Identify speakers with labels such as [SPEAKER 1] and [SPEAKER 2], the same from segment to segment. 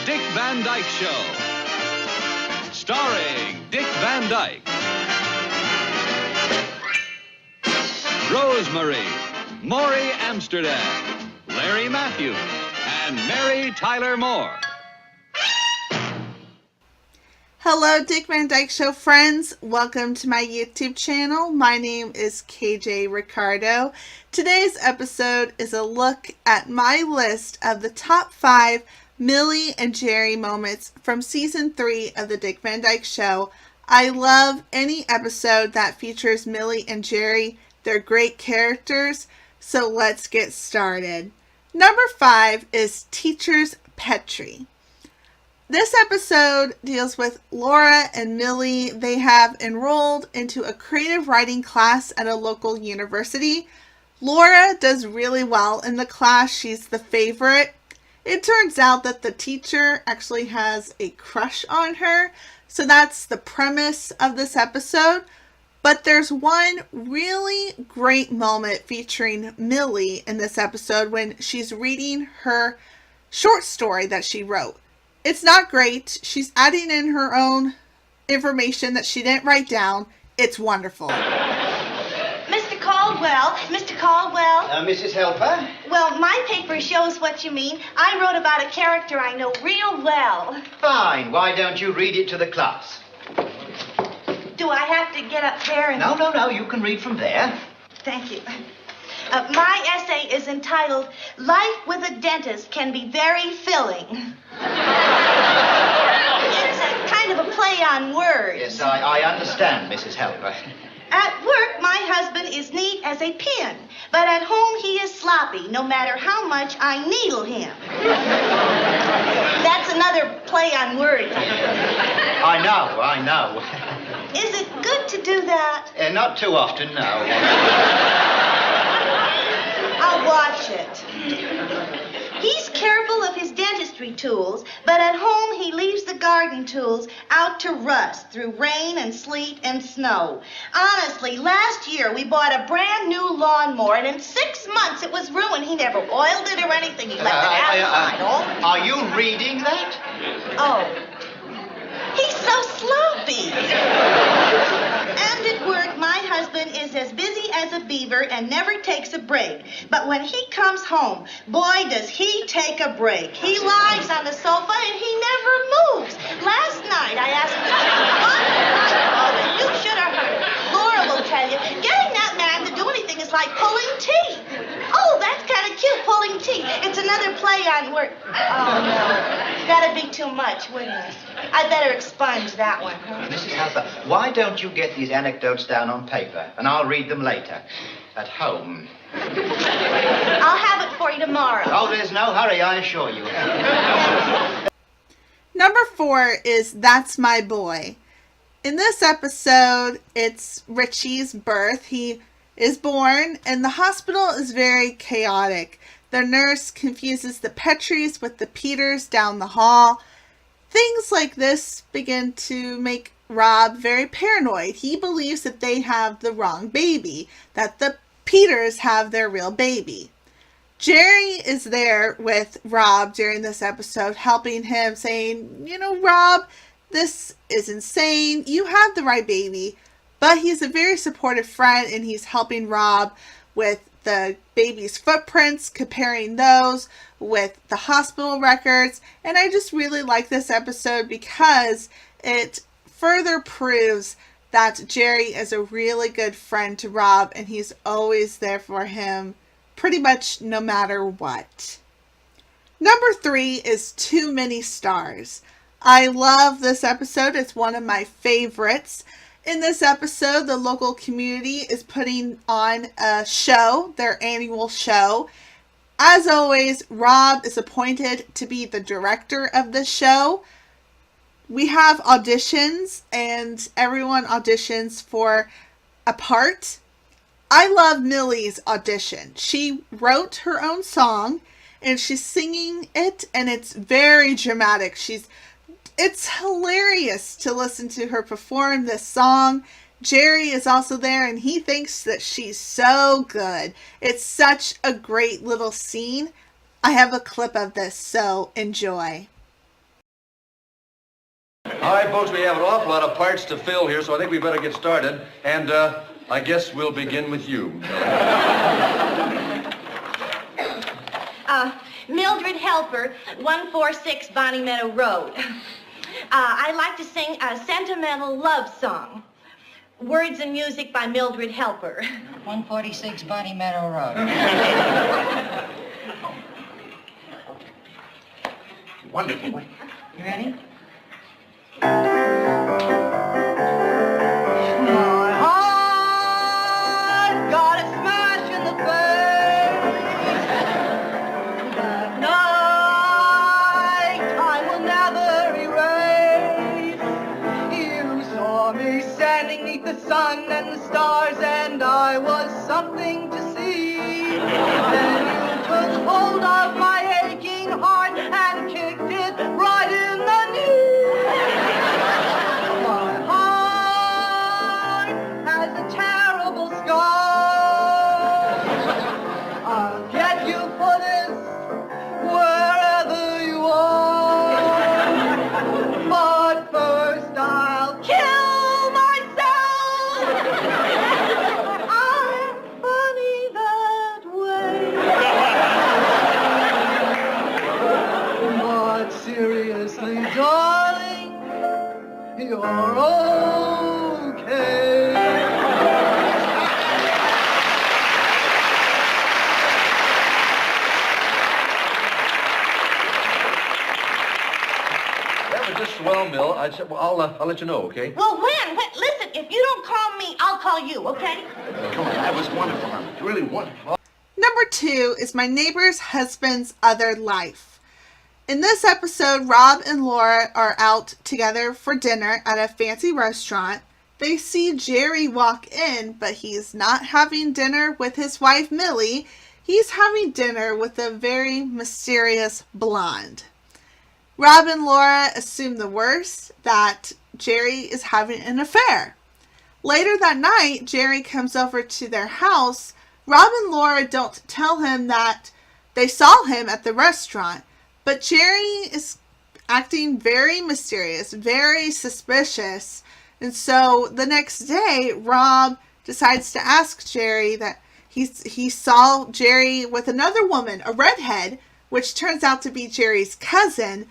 [SPEAKER 1] Dick Van Dyke Show. Starring Dick Van Dyke. Rosemary, Maury Amsterdam, Larry Matthews, and Mary Tyler Moore.
[SPEAKER 2] Hello, Dick Van Dyke Show friends. Welcome to my YouTube channel. My name is KJ Ricardo. Today's episode is a look at my list of the top 5 Millie and Jerry moments from season 3 of the Dick Van Dyke Show. I love any episode that features Millie and Jerry. They're great characters, so let's get started. Number 5 is Teacher's Petrie. This episode deals with Laura and Millie. They have enrolled into a creative writing class at a local university. Laura does really well in the class. She's the favorite. It turns out that the teacher actually has a crush on her. So that's the premise of this episode. But there's one really great moment featuring Millie in this episode when she's reading her short story that she wrote. It's not great. She's adding in her own information that she didn't write down. It's wonderful.
[SPEAKER 3] Mr. Caldwell,
[SPEAKER 4] Mrs. Helper?
[SPEAKER 3] Well, my paper shows what you mean. I wrote about a character I know real well.
[SPEAKER 4] Fine. Why don't you read it to the class?
[SPEAKER 3] Do I have to get up there and...
[SPEAKER 4] No. You can read from there.
[SPEAKER 3] Thank you. My essay is entitled, Life with a Dentist Can Be Very Filling. It's a kind of a play on words.
[SPEAKER 4] Yes, I understand, Mrs. Helper.
[SPEAKER 3] At work, my husband is neat as a pin, but at home he is sloppy, no matter how much I needle him. That's another play on words.
[SPEAKER 4] I know.
[SPEAKER 3] Is it good to do that?
[SPEAKER 4] Not too often, no.
[SPEAKER 3] I'll watch it. He's careful of his dentistry tools, but at home he leaves the garden tools out to rust through rain and sleet and snow. Honestly, last year we bought a brand new lawnmower, and in 6 months it was ruined. He never oiled it or anything. He left it outside.
[SPEAKER 4] Are you reading that?
[SPEAKER 3] Oh. He's so sloppy. And at work, my husband is as busy as a beaver and never takes a break. But when he comes home, boy, does he take a break. He lies on the sofa and he never moves. Last night, I asked him, you should have heard. Laura will tell you, getting that man to do anything is like pulling teeth. Oh, that's kind of cute, pulling teeth. It's another play on word. Oh, no. That'd be too much, wouldn't it? I'd better expunge that one, huh?
[SPEAKER 4] Mrs. Helper, why don't you get these anecdotes down on paper, and I'll read them later, at home.
[SPEAKER 3] I'll have it for you tomorrow.
[SPEAKER 4] Oh, there's no hurry, I assure you.
[SPEAKER 2] Number 4 is That's My Boy. In this episode, it's Richie's birth. He is born, and the hospital is very chaotic. The nurse confuses the Petries with the Peters down the hall. Things like this begin to make Rob very paranoid. He believes that they have the wrong baby, that the Peters have their real baby. Jerry is there with Rob during this episode, helping him, saying, Rob, this is insane. You have the right baby. But he's a very supportive friend, and he's helping Rob with the baby's footprints, comparing those with the hospital records. And I just really like this episode because it further proves that Jerry is a really good friend to Rob, and he's always there for him pretty much no matter what. Number 3 is Too Many Stars. I love this episode. It's one of my favorites. In this episode, the local community is putting on a show, their annual show. As always, Rob is appointed to be the director of the show. We have auditions, and everyone auditions for a part. I love Millie's audition. She wrote her own song, and she's singing it, and it's very dramatic. It's hilarious to listen to her perform this song. Jerry is also there, and he thinks that she's so good. It's such a great little scene. I have a clip of this, so enjoy.
[SPEAKER 5] All right, folks, we have an awful lot of parts to fill here, so I think we better get started. And I guess we'll begin with you.
[SPEAKER 3] Mildred Helper, 146 Bonnie Meadow Road. I'd like to sing a sentimental love song. Words and music by Mildred Helper.
[SPEAKER 6] 146 Bonnie Meadow Road.
[SPEAKER 5] Wonderful.
[SPEAKER 6] You ready?
[SPEAKER 3] My heart got a smash in the face. That night I will never erase. You saw me standing neath the sun and the stars, and I was something to see. Then you took hold of my aching heart and kicked it right in the knee. My heart has a terrible scar. I'll get you for this wherever you are. But first I'll kill myself. I'm funny that way. But seriously, darling, you're okay.
[SPEAKER 5] That was just swell, Mill. I'll let you know, okay?
[SPEAKER 3] Well, when? Listen, if you don't call me, I'll call you, okay?
[SPEAKER 5] Come on, that was wonderful, honey. Really wonderful.
[SPEAKER 2] Number 2 is my neighbor's husband's other life. In this episode, Rob and Laura are out together for dinner at a fancy restaurant. They see Jerry walk in, but he's not having dinner with his wife, Millie. He's having dinner with a very mysterious blonde. Rob and Laura assume the worst, that Jerry is having an affair. Later that night, Jerry comes over to their house. Rob and Laura don't tell him that they saw him at the restaurant, but Jerry is acting very mysterious, very suspicious. And so the next day, Rob decides to ask Jerry that he saw Jerry with another woman, a redhead, which turns out to be Jerry's cousin.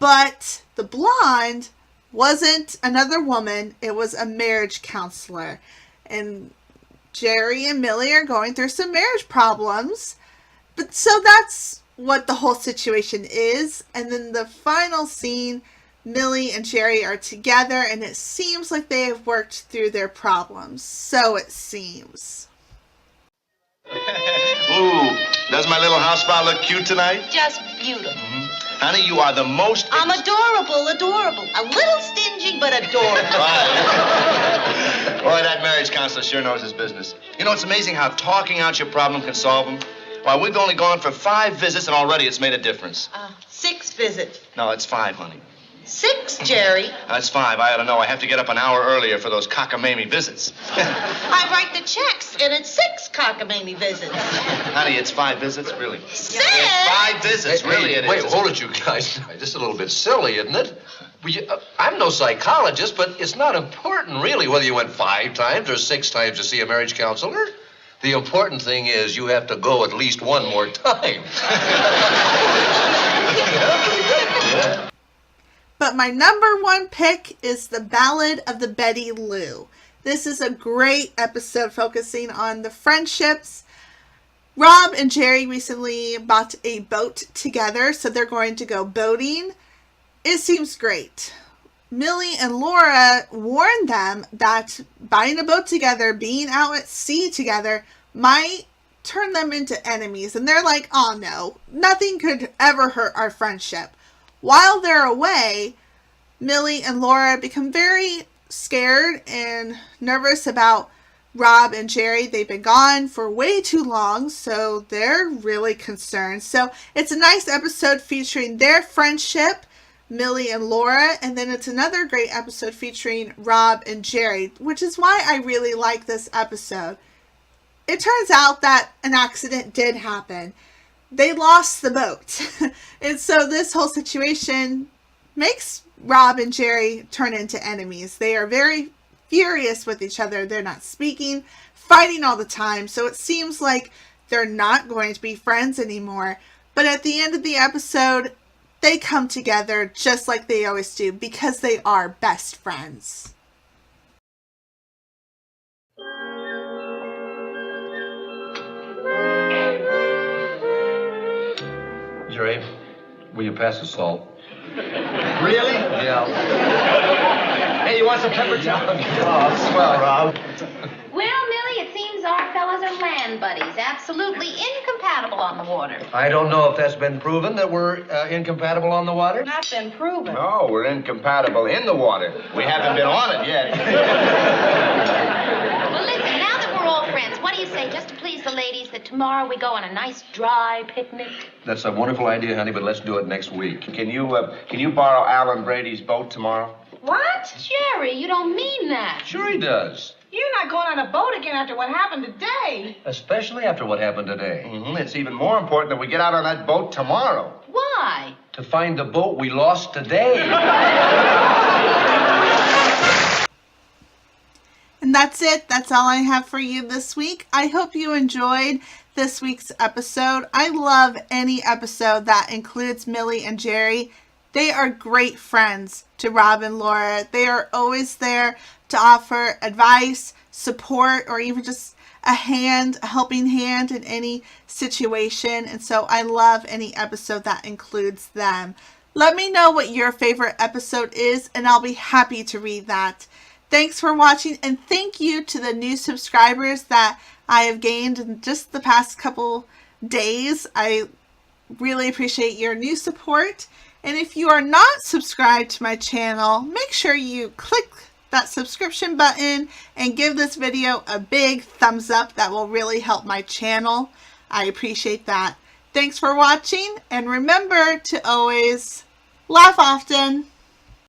[SPEAKER 2] But the blonde wasn't another woman. It was a marriage counselor. And Jerry and Millie are going through some marriage problems. But so that's what the whole situation is. And then the final scene, Millie and Jerry are together, and it seems like they have worked through their problems. So it seems.
[SPEAKER 7] Ooh, does my little house file look cute tonight?
[SPEAKER 3] Just beautiful.
[SPEAKER 7] Honey, you are the most...
[SPEAKER 3] I'm adorable. A little stingy, but adorable.
[SPEAKER 7] Boy, that marriage counselor sure knows his business. You know, it's amazing how talking out your problem can solve them. Why, we've only gone for 5 visits, and already it's made a difference.
[SPEAKER 3] 6 visits.
[SPEAKER 7] No, it's 5, honey.
[SPEAKER 3] 6, Jerry.
[SPEAKER 7] That's 5. I ought to know. I have to get up an hour earlier for those cockamamie visits.
[SPEAKER 3] I write the checks, and it's 6 cockamamie visits.
[SPEAKER 7] Honey, it's 5 visits? Really?
[SPEAKER 3] 6?
[SPEAKER 7] It's 5 visits. Really, it is.
[SPEAKER 5] Wait, hold it, you guys. This is a little bit silly, isn't it? I'm no psychologist, but it's not important, really, whether you went 5 times or 6 times to see a marriage counselor. The important thing is you have to go at least one more time.
[SPEAKER 2] But my number 1 pick is the Ballad of the Betty Lou. This is a great episode focusing on the friendships. Rob and Jerry recently bought a boat together, so they're going to go boating. It seems great. Millie and Laura warn them that buying a boat together, being out at sea together, might turn them into enemies. And they're like, oh no, nothing could ever hurt our friendship. While they're away, Millie and Laura become very scared and nervous about Rob and Jerry. They've been gone for way too long, so they're really concerned. So it's a nice episode featuring their friendship, Millie and Laura, and then it's another great episode featuring Rob and Jerry, which is why I really like this episode. It turns out that an accident did happen. They lost the boat. And so this whole situation makes Rob and Jerry turn into enemies. They are very furious with each other. They're not speaking, fighting all the time. So it seems like they're not going to be friends anymore. But at the end of the episode, they come together just like they always do because they are best friends.
[SPEAKER 5] Jerry, will you pass the salt?
[SPEAKER 7] Really?
[SPEAKER 5] Yeah.
[SPEAKER 7] Hey, you want some pepper chow? Oh, swell, Rob.
[SPEAKER 8] Well, Millie, it seems our fellas are land buddies, absolutely incompatible on the water.
[SPEAKER 5] I don't know if that's been proven that we're incompatible on the water.
[SPEAKER 8] Not been proven.
[SPEAKER 7] No, we're incompatible in the water. We haven't been on it yet.
[SPEAKER 8] Well, listen, now that we're all friends, what do you say, just to please the ladies, that tomorrow we go on a nice dry picnic?
[SPEAKER 5] That's a wonderful idea, honey, but let's do it next week.
[SPEAKER 7] Can you borrow Alan Brady's boat tomorrow?
[SPEAKER 8] What? Jerry, you don't mean that.
[SPEAKER 5] Sure he does.
[SPEAKER 9] You're not going on a boat again after what happened today.
[SPEAKER 5] Especially after what happened today.
[SPEAKER 7] Mm-hmm. It's even more important that we get out on that boat tomorrow.
[SPEAKER 8] Why?
[SPEAKER 5] To find the boat we lost today.
[SPEAKER 2] And that's it. That's all I have for you this week. I hope you enjoyed this week's episode. I love any episode that includes Millie and Jerry. They are great friends to Rob and Laura. They are always there to offer advice, support, or even just a helping hand in any situation. And so I love any episode that includes them. Let me know what your favorite episode is, and I'll be happy to read that. Thanks for watching, and thank you to the new subscribers that I have gained in just the past couple days. I really appreciate your new support. And if you are not subscribed to my channel, make sure you click that subscription button and give this video a big thumbs up. That will really help my channel. I appreciate that. Thanks for watching, and remember to always laugh often.